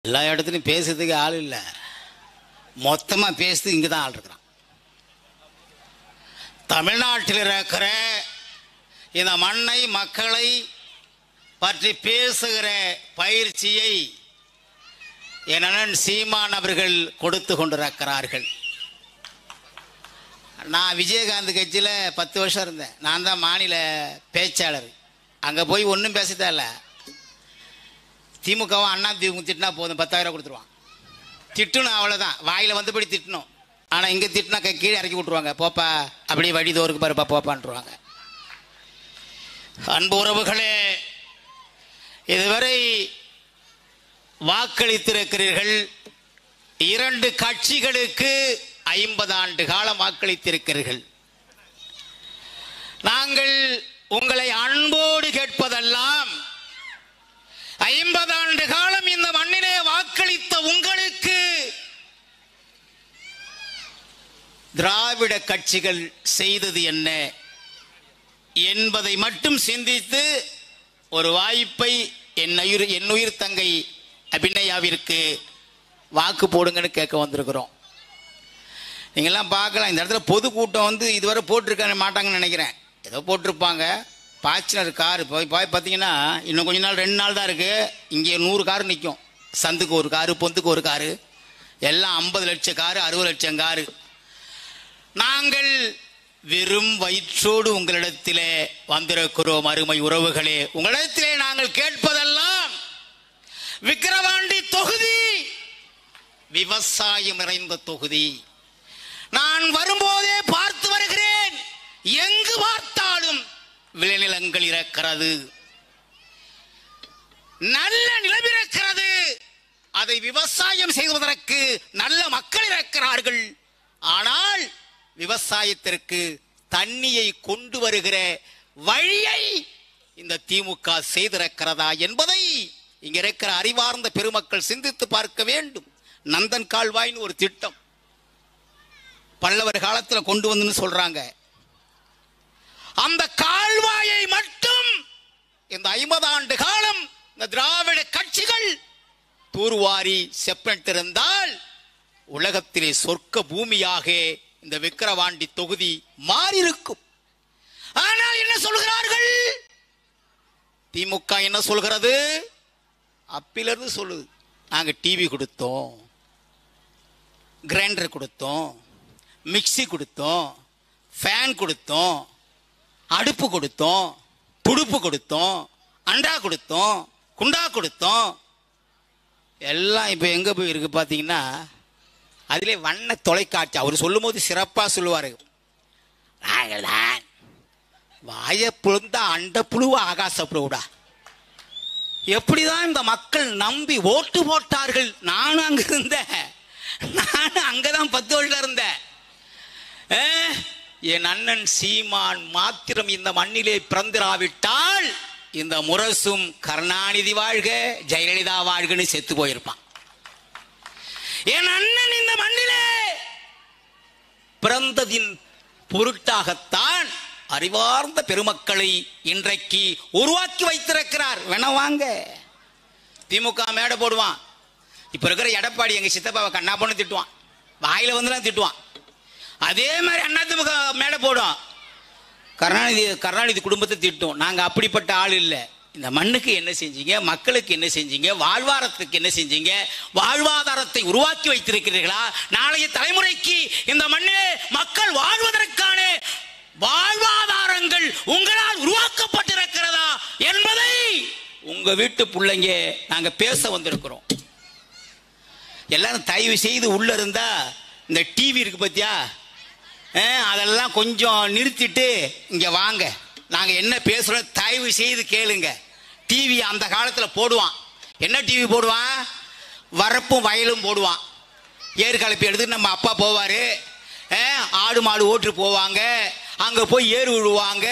எல்லா இடத்துலையும் பேசுறதுக்கு ஆள் இல்லை, மொத்தமாக பேசுறது இங்கே தான் ஆள் இருக்கிறான். தமிழ்நாட்டில் இருக்கிற இந்த மண்ணை மக்களை பற்றி பேசுகிற பயிற்சியை என் அண்ணன் சீமான் அவர்கள் கொடுத்து கொண்டிருக்கிறார்கள். நான் விஜயகாந்த் கட்சியில் 10 வருஷம் இருந்தேன். நான் தான் மாநில பேச்சாளர். அங்கே போய் ஒன்றும் பேசத்தே. திமுகவும் அண்ணா திமுக திட்டினா போதும் 10,000 கொடுத்துருவான். திட்டணும், அவ்வளோதான், வாயில் வந்தபடி திட்டணும். ஆனால் இங்கே திட்டினா கீழே இறக்கி விட்ருவாங்க. போப்பா, அப்படியே வழி தோறுக்கு பாருப்பா போப்பான்ருவாங்க. அன்பு உறவுகளே, இதுவரை வாக்களித்திருக்கிறீர்கள். 2 கட்சிகளுக்கு 50 ஆண்டு காலம் வாக்களித்திருக்கிறீர்கள். நாங்கள் உங்களை அன்போடு கேட்பதெல்லாம் 50 ஆண்டு காலம் இந்த மண்ணிலே வாக்களித்த உங்களுக்கு திராவிட கட்சிகள் செய்தது என்ன என்பதை மட்டும் சிந்தித்து ஒரு வாய்ப்பை என்னுயிர் தங்கை அபிநயாவிற்கு வாக்கு போடுங்கன்னு கேட்க வந்திருக்கிறோம். நீங்கள்லாம் பார்க்கலாம், இந்த இடத்துல பொதுக்கூட்டம் இதுவரை போட்டிருக்க மாட்டாங்கன்னு நினைக்கிறேன். ஏதோ போட்டிருப்பாங்க. பாச்சுனர் காரு போய் பார்த்தீங்கன்னா இன்னும் கொஞ்ச நாள் 2 நாள் தான் இருக்குது. இங்கே 100 காரு நிற்கும். சந்துக்கு ஒரு காரு, பொந்துக்கு ஒரு காரு, எல்லாம் 50 லட்சம் காரு, 60 லட்சம் காரு. நாங்கள் வெறும் வயிற்றோடு உங்களிடத்திலே வந்திருக்கிறோம். அருமை உறவுகளே, உங்களிடத்திலே நாங்கள் கேட்பதெல்லாம் விக்கிரவாண்டி தொகுதி விவசாயம் நிறைந்த தொகுதி. நான் வரும்போதே பார்த்து வருகிறேன். எங்கு பார்த்தாலும் விளைநிலங்கள் இருக்கிறது, நல்ல நிலம் இருக்கிறது. அதை விவசாயம் செய்வதற்கு நல்ல மக்கள் இருக்கிறார்கள். ஆனால் விவசாயத்திற்கு தண்ணியை கொண்டு வருகிற வழியை இந்த திமுக செய்திருக்கிறதா என்பதை இங்க இருக்கிற அறிவார்ந்த பெருமக்கள் சிந்தித்து பார்க்க வேண்டும். நந்தன் கால்வாய்னு ஒரு திட்டம் பல்லவர் காலத்தில் கொண்டு வந்து சொல்றாங்க. அந்த கால்வாயை மட்டும் இந்த 50 ஆண்டு காலம் இந்த திராவிட கட்சிகள் தூர்வாரி செப்பனிட்டிருந்தால் உலகத்திலே சொர்க்க பூமியாக இந்த விக்கிரவாண்டி தொகுதி மாறியிருக்கும். ஆனால் என்ன சொல்கிறார்கள்? திமுக என்ன சொல்கிறது? அப்பிலிருந்து சொல்லுது, நாங்க டிவி கொடுத்தோம், கிரைண்டர் கொடுத்தோம், மிக்சி கொடுத்தோம், ஃபேன் கொடுத்தோம், அடுப்பு கொடுத்தோம், துடுப்பு கொடுத்தோம், அண்டா கொடுத்தோம், குண்டா கொடுத்தோம். எல்லாம் இப்போ எங்கே போய் இருக்கு பார்த்தீங்கன்னா, அதிலே வண்ண தொலைக்காட்சி. அவர் சொல்லும் போது சிறப்பாக சொல்லுவார், நாங்கள் தான் வாயப்புழுந்தா அண்ட புழுவ ஆகாச புழுவுடா. எப்படிதான் இந்த மக்கள் நம்பி ஓட்டு போட்டார்கள். நானும் அங்கே இருந்தேன், நானும் அங்கதான் 10 வருஷம் இருந்தேன். என் அண்ணன் சீமான் மாத்திரம் இந்த மண்ணிலே பிறந்திராவிட்டால் இந்த முரசும் கருணாநிதி வாழ்க ஜெயலலிதா வாழ்கன்னு செத்து போயிருப்பான். என் அண்ணன் இந்த மண்ணிலே பிறந்ததின் பொருட்டாகத்தான் அறிவார்ந்த பெருமக்களை இன்றைக்கு உருவாக்கி வைத்திருக்கிறார். வேணா வாங்க, திமுக மேடை போடுவான். இப்ப இருக்கிற எடப்பாடி எங்க சித்தப்பாவை கண்ணா பொண்ணு திட்டுவான், வாயில வந்துலாம் திட்டுவான். அதே மாதிரி அண்ணா திமுக மேடை போடும், கருணாநிதி குடும்பத்தை திட்டும். நாங்க அப்படிப்பட்ட ஆள் இல்லை. இந்த மண்ணுக்கு என்ன செஞ்சீங்க, மக்களுக்கு என்ன செஞ்சீங்க, வாழ்வாதாரத்துக்கு என்ன செஞ்சீங்க, வாழ்வாதாரத்தை உருவாக்கி வைத்திருக்கிறீர்களா? நாளைய தலைமுறைக்கு இந்த மண்ணிலே மக்கள் வாழ்வதற்கான வாழ்வாதாரங்கள் உங்களால் உருவாக்கப்பட்டிருக்கிறதா என்பதை உங்க வீட்டு பிள்ளைங்க நாங்க பேச வந்திருக்கிறோம். எல்லாரும் தயவு செய்து உள்ள இருந்தா இந்த டிவி இருக்கு பத்தியா, அதெல்லாம் கொஞ்சம் நிறுத்திட்டு இங்க வாங்க. நாங்க என்ன பேசுறோம் தயவு செய்து கேளுங்க. டிவி அந்த காலத்துல போடுவான். என்ன டிவி போடுவான்? வரப்பும் வயலும் போடுவான். ஏற்கலப்பி எடுத்து நம்ம அப்பா போவாரு, ஆடு மாடு ஓட்டு போவாங்க, அங்க போய் ஏறு விழுவாங்க,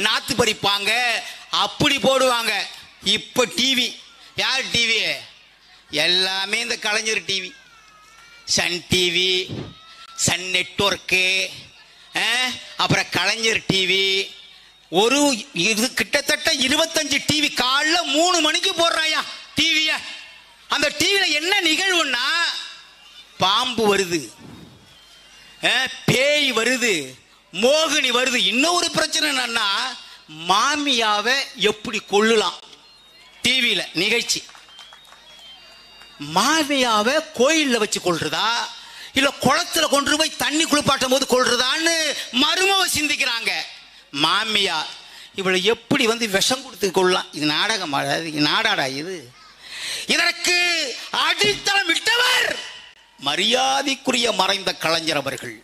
நாத்து பறிப்பாங்க, அப்படி போடுவாங்க. இப்ப டிவி, யார் டிவி? எல்லாமே இந்த Kalaignar TV, Sun TV, Sun network, அப்புறம் கலைஞர் டிவி. ஒரு இது கிட்டத்தட்ட 25 டிவி காலைல 3 மணிக்கு போடுறாயா டிவிய. அந்த டிவியில என்ன நிகழ்வுன்னா, பாம்பு வருது, பேய் வருது, மோகினி வருது. இன்னொரு பிரச்சனை என்னன்னா, மாமியாவை எப்படி கொள்ளலாம். டிவியில நிகழ்ச்சி, மாமியாவை கோயில்ல வச்சு கொள்றதா இல்ல குளத்துல கொண்டு போய் தண்ணி குளிப்பாட்டும் போது கொள்றதான்னு மருமவ சிந்திக்கிறாங்க. மாமியா இவளை எப்படி விஷம் கொடுத்து கொள்ளலாம். இது நாடகம், நாடாடா இது. இதற்கு அடித்தளம் விட்டவர் மரியாதைக்குரிய மறைந்த கலைஞர் அவர்கள்.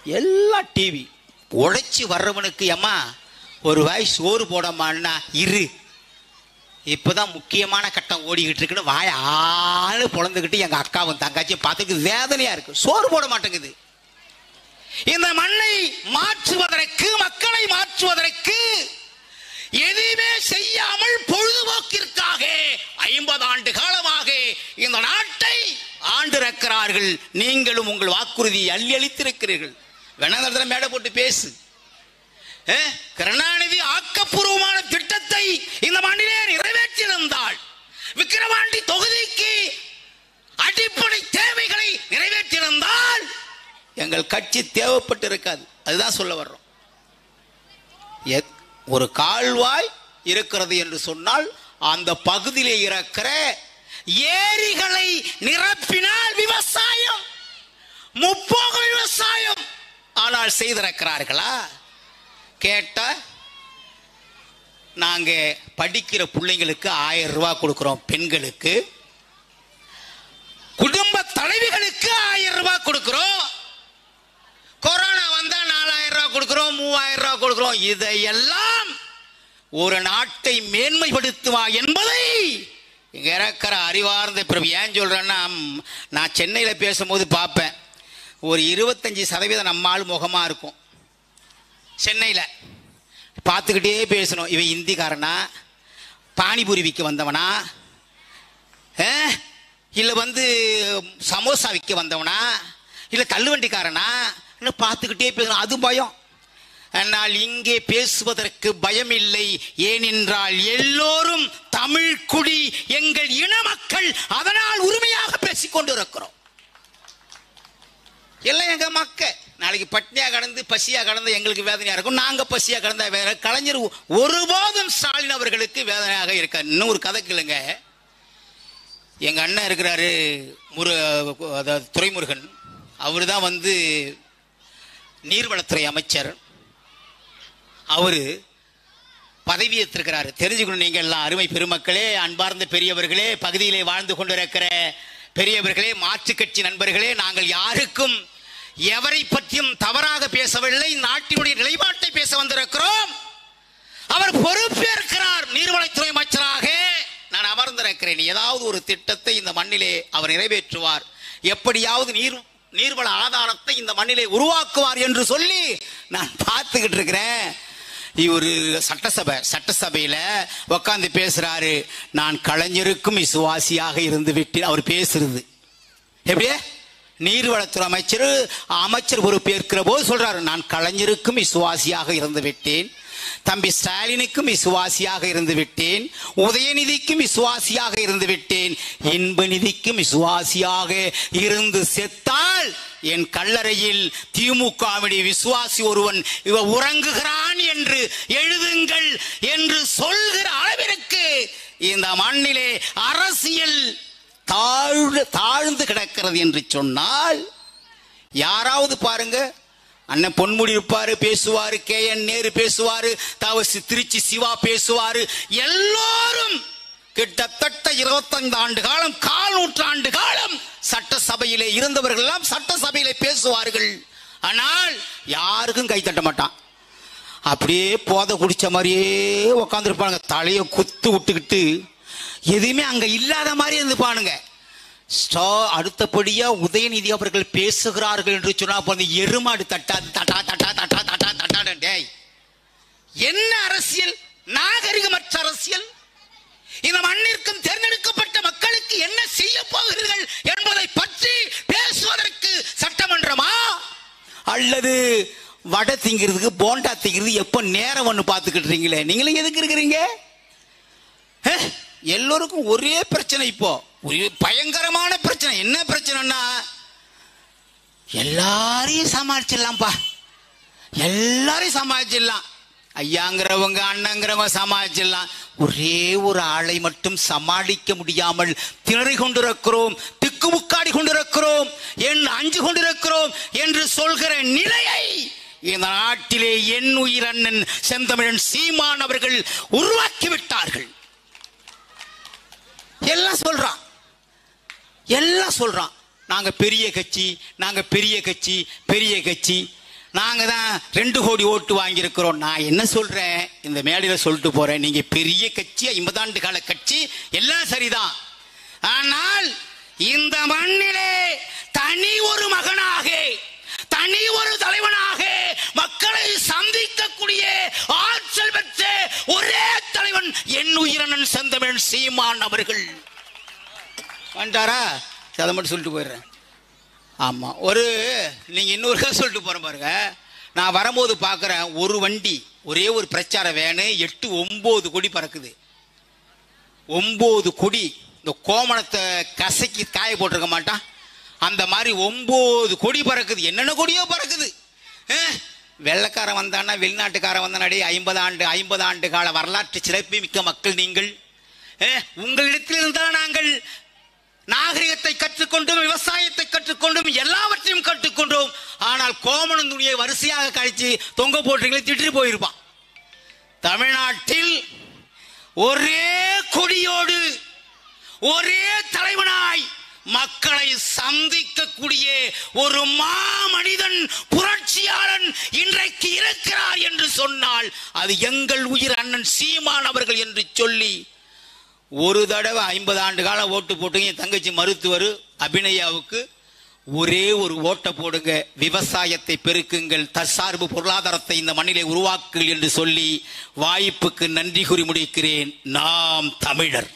எல்லா டிவி உழைச்சி வர்றவனுக்கு அம்மா ஒரு வாய் சோறு போடமான்னா இரு, இப்பதான் முக்கியமான கட்டம் ஓடிக்கிட்டு இருக்குன்னு வாய ஆளு பொழந்துக்கிட்டு எங்க அக்காவும் தங்காச்சியும் பார்த்துட்டு வேதனையா இருக்கு. சோறு போட மாட்டேங்குது. இந்த மண்ணை மாற்றுவதற்கு, மக்களை மாற்றுவதற்கு எதுவுமே செய்யாமல் பொழுதுபோக்கிற்காக 50 ஆண்டு காலமாக இந்த நாட்டை ஆண்டிருக்கிறார்கள். நீங்களும் உங்கள் வாக்குறுதியை அள்ளி அளித்திருக்கிறீர்கள். வேணாம் மேடை போட்டு பேசு. கருணாநிதி ஆக்கப்பூர்வமான திட்டத்தை இந்த மண்ணிலே நிறைவேற்றியிருந்தால், விக்கிரவாண்டி தொகுதிக்கு அடிப்படை தேவைகளை நிறைவேற்றியிருந்தால் எங்கள் கட்சி தேவைப்பட்டு இருக்காது. அதுதான் சொல்ல வர்றோம். ஒரு கால்வாய் இருக்கிறது என்று சொன்னால் அந்த பகுதியிலே இருக்கிற ஏரிகளை நிரப்பினால் விவசாயம், முப்போக விவசாயம். ஆனால் செய்திருக்கிறார்களா? கேட்டா நாங்க படிக்கிற பிள்ளைங்களுக்கு 1000 ரூபாய் கொடுக்கிறோம், பெண்களுக்கு, குடும்ப தலைவிகளுக்கு 1000 ரூபாய் கொடுக்கிறோம், கொரோனா வந்தா 4000 ரூபாய் கொடுக்கிறோம், 3000 ரூபாய் கொடுக்கிறோம். இதையெல்லாம் ஒரு நாட்டை மேன்மைப்படுத்துவா என்பதை இங்க இருக்கிற அறிவார்ந்த பிறகு ஏன் சொல்றேன்னா, நான் சென்னையில பேசும்போது பார்ப்பேன், ஒரு 25% நம்மால் முகமா இருக்கும். சென்னையில் பார்த்துக்கிட்டே பேசணும். இவன் இந்திக்காரனா, பானிபூரி விற்க வந்தவனா, இல்லை சமோசா விற்க வந்தவனா, இல்லை தள்ளுவண்டிக்காரனா பார்த்துக்கிட்டே பேசணும். அது பயம். ஆனால் இங்கே பேசுவதற்கு பயம் இல்லை. ஏனென்றால் எல்லோரும் தமிழ் குடி, எங்கள் இன மக்கள். அதனால் உரிமையாக பேசிக்கொண்டு இருக்கிறோம். எல்லாம் எங்க மக்க. நாளைக்கு பட்னியா கடந்து பசியா கடந்து எங்களுக்கு வேதனையா இருக்கும். நாங்க பசியா கடந்தா வேற. கலைஞர் ஒருபோதும் ஸ்டாலின் அவர்களுக்கு வேதனையாக இருக்கார். இன்னும் ஒரு கதை கேளுங்க. எங்க அண்ணன் இருக்கிறாரு துரைமுருகன். அவரு தான் நீர்வளத்துறை அமைச்சர். அவரு பதவி ஏற்றிருக்கிறாரு. தெரிஞ்சுக்கணும் நீங்க எல்லாம். அருமை பெருமக்களே, அன்பார்ந்த பெரியவர்களே, பகுதியிலே வாழ்ந்து கொண்டிருக்கிற பெரியவர்களே, மாற்று கட்சி நண்பர்களே, நாங்கள் யாருக்கும் எவரை பற்றியும் தவறாக பேசவில்லை. நாட்டினுடைய நிலைப்பாட்டை பேச வந்திருக்கிறோம். அவர் பொறுப்பேற்கிறார் நீர்வளத்துறை அமைச்சராக. நான் அமர்ந்திருக்கிறேன். ஏதாவது ஒரு திட்டத்தை இந்த மண்ணிலே அவர் நிறைவேற்றுவார், எப்படியாவது நீர்வள ஆதாரத்தை இந்த மண்ணிலே உருவாக்குவார் என்று சொல்லி நான் பார்த்துக்கிட்டு இருக்கிறேன். இவர் சட்டசபையில உட்காந்து பேசுறாரு. நான் கலைஞருக்கும் விசுவாசியாக இருந்து விட்டேன். அவர் பேசுறது எப்படியே நீர்வளத்துறை அமைச்சர் பொறுப்பேற்கிற போது சொல்றாரு, நான் கலைஞருக்கும் விசுவாசியாக இருந்து விட்டேன், தம்பி ஸ்டாலினுக்கும் விசுவாசியாக இருந்து விட்டேன், உதயநிதிக்கும் விசுவாசியாக இருந்து விட்டேன், இன்பநிதிக்கும் விசுவாசியாக இருந்து செத்தால் என் கல்லறையில் திமுகவுடைய விசுவாசி ஒருவன் இவ உறங்குகிறான் என்று எழுதுங்கள் என்று சொல்கிற அளவிற்கு இந்த மண்ணிலே அரசியல் தாழ்ந்து கிடக்கிறது என்று சொன்னால், யாராவது பாருங்க, அண்ணன் பொன்முடி இருப்பாரு, பேசுவாரு, KN நேரு பேசுவாரு, திருச்சி சிவா பேசுவாரு. எல்லோரும் கிட்டத்தட்ட 25 ஆண்டு காலம், 1/4 நூற்றாண்டு காலம் சட்டசபையிலே இருந்தவர்கள் எல்லாம் சட்டசபையிலே பேசுவார்கள். ஆனால் யாருக்கும் கை தட்ட மாட்டான். அப்படியே போதை குடிச்ச மாதிரியே உக்காந்துருப்பானுங்க, தலையை குத்து விட்டுக்கிட்டு எதுவுமே அங்க இல்லாத மாதிரி இருந்துப்பானுங்க. அடுத்தபடியா உதயநிதி அவர்கள் பேசுகிறார்கள் என்று சொன்னா எருமாடு தட்டா தட்டா தட்டா தட்டா தட்டா தட்டா. டேய், என்ன அரசியல்? நாகரிகமற்ற அரசியல். இந்த மண்ணிற்கும் தேர்ந்தெடுக்கப்பட்ட மக்களுக்கு என்ன செய்ய போகிறீர்கள் என்பதை பற்றி பேசுவதற்கு சட்டமன்றமா, அல்லது வடை திங்கிறதுக்கு போண்டா திங்கிறது எப்ப நேரம் ஒண்ணு பார்த்துக்கிட்டு இருக்கீங்களே? நீங்களும் எதுக்கு இருக்கிறீங்க? எல்லோருக்கும் ஒரே பிரச்சனை. இப்போ ஒரே பயங்கரமான பிரச்சனை. என்ன பிரச்சனைன்னா, எல்லாரையும் சமாளிச்சிடலாம்ப்பா, எல்லாரையும் சமாளிச்சிடலாம். ஐயாங்கிறவங்க அண்ணங்கிறவங்க சமாளிச்சிடலாம். ஒரே ஒரு ஆளை மட்டும் சமாளிக்க முடியாமல் திணறி கொண்டிருக்கிறோம், திக்குமுக்காடி கொண்டிருக்கிறோம், அஞ்சு கொண்டிருக்கிறோம் என்று சொல்கிற நிலையை இந்த நாட்டிலே என் உயிர் அண்ணன் செந்தமிழன் சீமான் அவர்கள் உருவாக்கிவிட்டார்கள். எல்லாம் சொல்றான், நாங்க பெரிய கட்சி, நாங்க பெரிய கட்சி, பெரிய கட்சி, நாங்க தான் 2 கோடி ஓட்டு வாங்கியிருக்கிறோம். நான் என்ன சொல்றேன், இந்த மேடையில் சொல்லிட்டு போறேன், நீங்க பெரிய கட்சி, 50 ஆண்டு கால கட்சி, எல்லாம் சரிதான். ஆனால் இந்த மண்ணிலே தனி ஒரு மகனாக, தனி ஒரு தலைவனாக மக்களை சந்திக்கக்கூடிய ஆற்றல் பெற்ற ஒரே தலைவன் என் உயிரண்ணன் செந்தமிழன் சீமான் அவர்கள். வந்துட்டாரா? அதை மட்டும் சொல்லிட்டு போயிடுறேன். ஆமா, நீங்க இன்னொரு சொல்லிட்டு போறேன் பாருங்க. நான் வரும்போது பார்க்குறேன், ஒரு வண்டி, ஒரே ஒரு பிரச்சார வேனு 8-9 கொடி பறக்குது. 9 கொடி. இந்த கோமணத்தை கசக்கி காய போட்டிருக்க மாட்டான், அந்த மாதிரி 9 கொடி பறக்குது. என்னென்ன கொடியோ பறக்குது. வெள்ளைக்காரன் வந்தானா, வெளிநாட்டுக்காரன் வந்தானே, 50 ஆண்டு கால வரலாற்று சிறப்பு மிக்க மக்கள் நீங்கள். உங்களிடத்தில் இருந்தால் நாங்கள் நாகரிகத்தை கற்றுக்கொண்டும், விவசாயத்தை கற்றுக்கொண்டும், எல்லாவற்றையும் கற்றுக்கொண்டோம். ஆனால் கோமணம் துணியை வரிசையாக கழிச்சு தொங்க போட்டீங்களே, திட்டு போயிருப்பான். தமிழ்நாட்டில் ஒரே கொடியோடு ஒரே தலைவனாய் மக்களை சந்திக்கக்கூடிய ஒரு மாமனிதன், புரட்சியாளன் இன்றைக்கு இருக்கிறார் என்று சொன்னால் அது எங்கள் உயிர் அண்ணன் சீமான் அவர்கள் என்று சொல்லி, ஒரு தடவை 50 ஆண்டு காலம் ஓட்டு போட்டுங்க என் தங்கச்சி மருத்துவர் அபிநயாவுக்கு ஒரே ஒரு ஓட்டை போடுங்க, விவசாயத்தை பெருக்குங்கள், தற்சார்பு பொருளாதாரத்தை இந்த மண்ணிலே உருவாக்குங்கள் என்று சொல்லி வாய்ப்புக்கு நன்றி கூறி முடிக்கிறேன். நாம் தமிழர்.